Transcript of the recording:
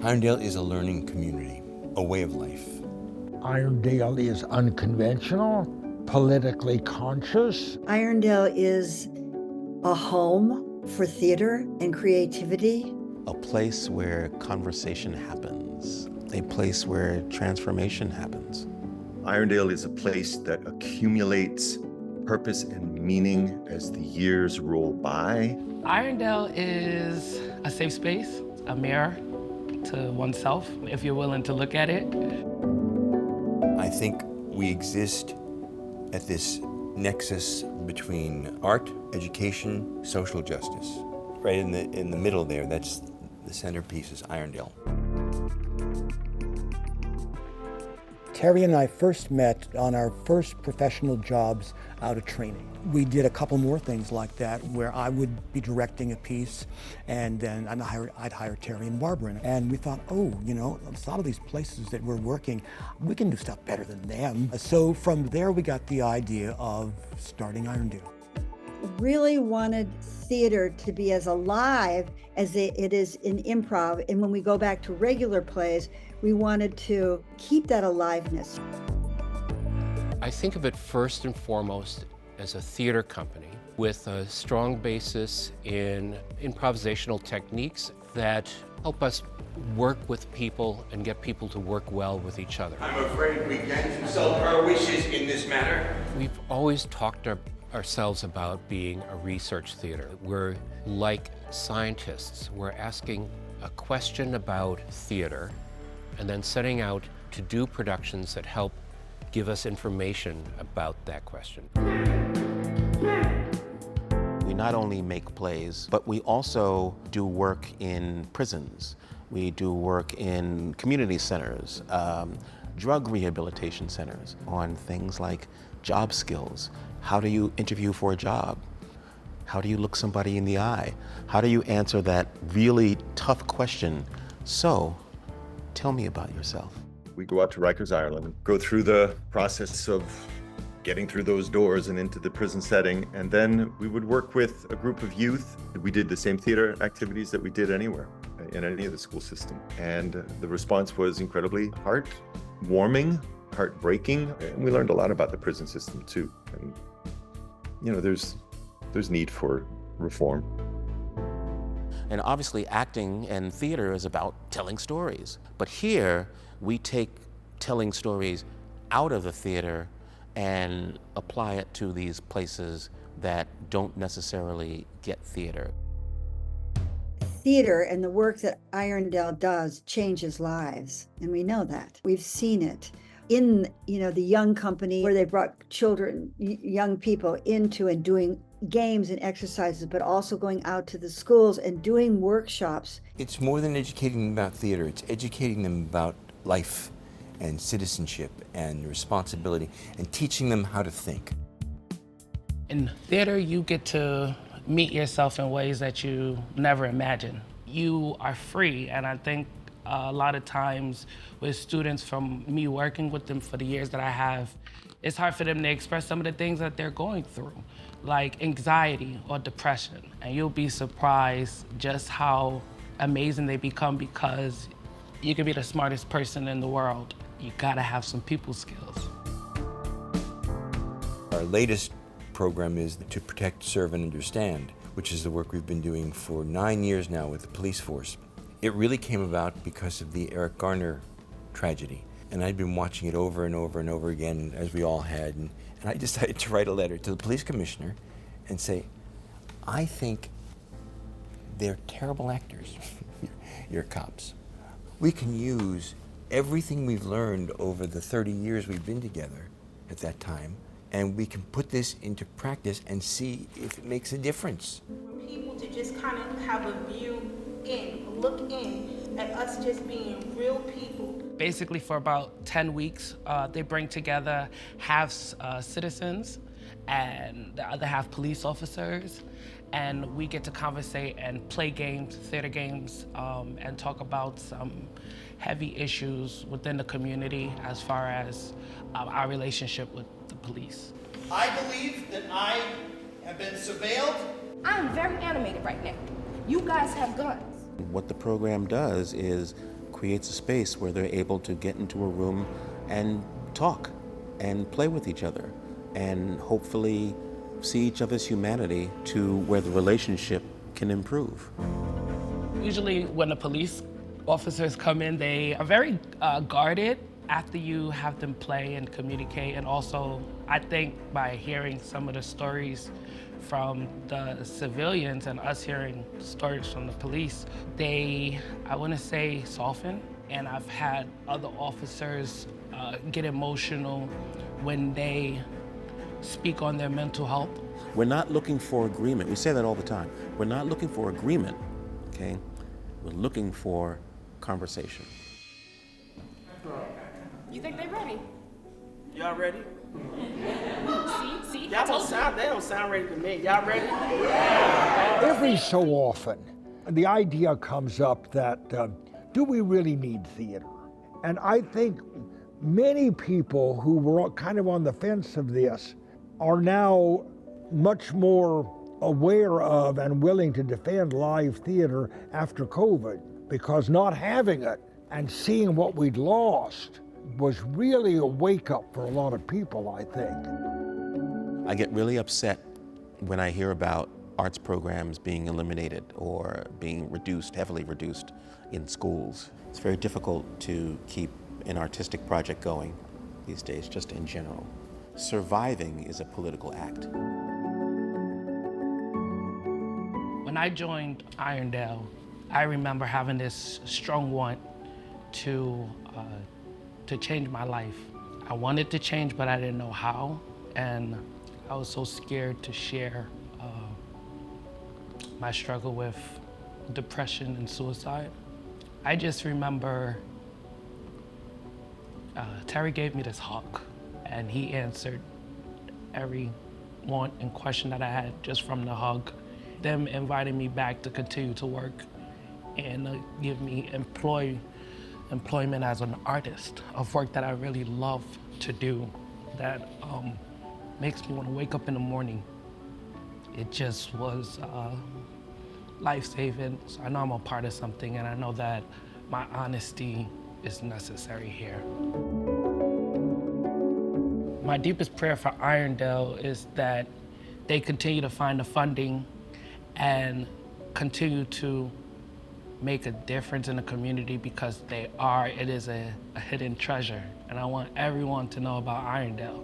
Irondale is a learning community, a way of life. Irondale is unconventional, politically conscious. Irondale is a home for theater and creativity. A place where conversation happens, a place where transformation happens. Irondale is a place that accumulates purpose and meaning as the years roll by. Irondale is a safe space, a mirror to oneself, if you're willing to look at it. I think we exist at this nexus between art, education, social justice. Right in the middle there, that's the centerpiece is Irondale. Terry and I first met on our first professional jobs out of training. We did a couple more things like that where I would be directing a piece and then I'd hire Terry and Barbara. And we thought, oh, you know, a lot of these places that we're working, we can do stuff better than them. So from there we got the idea of starting Irondale. Really wanted theater to be as alive as it is in improv. And when we go back to regular plays, we wanted to keep that aliveness. I think of it first and foremost as a theater company with a strong basis in improvisational techniques that help us work with people and get people to work well with each other. I'm afraid we can't consult our wishes in this matter. We've always talked ourselves about being a research theater. We're like scientists. We're asking a question about theater and then setting out to do productions that help give us information about that question. We not only make plays, but we also do work in prisons. We do work in community centers, drug rehabilitation centers, on things like job skills. How do you interview for a job? How do you look somebody in the eye? How do you answer that really tough question? So, tell me about yourself. We go out to Rikers Island, go through the process of getting through those doors and into the prison setting, and then we would work with a group of youth. We did the same theater activities that we did anywhere, in any of the school system. And the response was incredibly heartwarming, heartbreaking, and we learned a lot about the prison system too. And you know, there's need for reform. And obviously acting and theater is about telling stories. But here, we take telling stories out of the theater and apply it to these places that don't necessarily get theater. Theater and the work that Irondale does changes lives, and we know that. We've seen it in, you know, the young company where they brought children, young people into and doing games and exercises, but also going out to the schools and doing workshops. It's more than educating them about theater, it's educating them about life and citizenship and responsibility and teaching them how to think. In theater, you get to meet yourself in ways that you never imagined. You are free, and I think a lot of times with students, from me working with them for the years that I have, it's hard for them to express some of the things that they're going through, like anxiety or depression. And you'll be surprised just how amazing they become, because you can be the smartest person in the world. You gotta have some people skills. Our latest program is To Protect, Serve, and Understand, which is the work we've been doing for 9 years now with the police force. It really came about because of the Eric Garner tragedy. And I'd been watching it over and over and over again, as we all had. And I decided to write a letter to the police commissioner and say, I think they're terrible actors, your cops. We can use everything we've learned over the 30 years we've been together at that time, and we can put this into practice and see if it makes a difference. For people to just kind of have a view in, look in at us just being real people. Basically, for about 10 weeks, they bring together half citizens and the other half police officers, and we get to conversate and play games, theater games, and talk about some heavy issues within the community as far as our relationship with the police. I believe that I have been surveilled. I'm very animated right now. You guys have guns. What the program does is creates a space where they're able to get into a room and talk and play with each other and hopefully see each other's humanity to where the relationship can improve. Usually when the police officers come in, they are very guarded after you have them play and communicate. And also, I think by hearing some of the stories from the civilians and us hearing stories from the police, they, I want to say, soften. And I've had other officers get emotional when they speak on their mental health. We're not looking for agreement. We say that all the time. We're not looking for agreement, okay? We're looking for conversation. You think they ready? Y'all ready? See? Y'all they don't sound ready to me. Y'all ready? Every so often, the idea comes up that, do we really need theater? And I think many people who were kind of on the fence of this are now much more aware of and willing to defend live theater after COVID, because not having it and seeing what we'd lost was really a wake-up for a lot of people, I think. I get really upset when I hear about arts programs being eliminated or being reduced, heavily reduced in schools. It's very difficult to keep an artistic project going these days, just in general. Surviving is a political act. When I joined Irondale, I remember having this strong want to change my life. I wanted to change, but I didn't know how, and I was so scared to share my struggle with depression and suicide. I just remember Terry gave me this hug, and he answered every want and question that I had just from the hug. Them inviting me back to continue to work and give me employment as an artist of work that I really love to do, that makes me want to wake up in the morning. It just was life-saving. So I know I'm a part of something, and I know that my honesty is necessary here. My deepest prayer for Irondale is that they continue to find the funding and continue to make a difference in the community, because it is a hidden treasure. And I want everyone to know about Irondale.